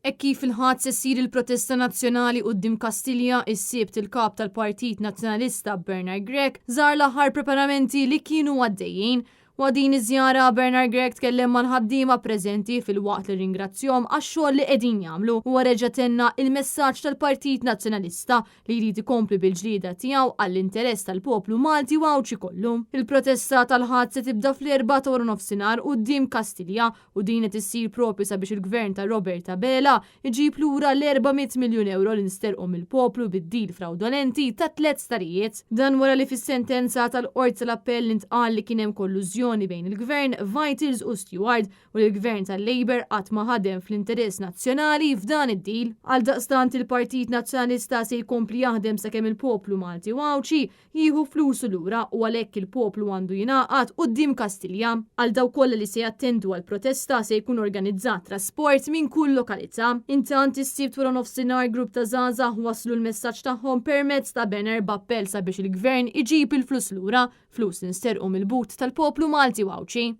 E kif il-ħadd se ssir il-protesta nazzjonali quddiem Kastilja is-sibt il-kap tal-Partit Nazzjonalista Bernard Grech żar l-aħħar preparamenti li kienu għaddejjin. Wa din iż-żjara Bernard Grech tkellem mal-ħaddiema preżenti fil-waqt li ringrazzjahom għax-xogħol li qegħdin jagħmlu u reġgħetenna il-messaġġ tal-Partit Nazzjonalista li jrid ikompli bil-ġlieda tiegħu għall-interess tal-poplu Malti u Awċi kollu. Il-protesta tal-ħadd se tibda fl-4 ta' nofsinhar quddiem Kastilja u din qed issir propju sabiex il-gvern ta' Robert Abela iġib lura l-400 miljun euro li nsterqu mill-poplu bid-dil fraudolenti ta' 3 starijiet. Dan wara li fis-sentenza tal-Qorti tal-Appell intqal li kien hemm kollużjoni bejn il-gvern Vitals u Stewart u l-gvern tal-Labour qatt ma ħadem fl-interess nazzjonali f'dan id-dil. Għaldaqstant il-Partit Nazzjonalista se jkompli jaħdem sakemm il-poplu Malti u Awċi jieħu flusu lura u għalhekk il-poplu għandu jingħaqad quddiem Kastilja. Għal dawk kollha li se jattendu għall-protesta se jkun organizzat trasport minn kull lokalità. Intant is-sibt wara nofsinhar grupp ta' żgħażagħ waslu l-messaġġ tagħhom permezz ta' banner b'appell sabiex il-gvern iġib il-flus lura, flus nsterqu mill-but tal-poplu Malti u Awċi.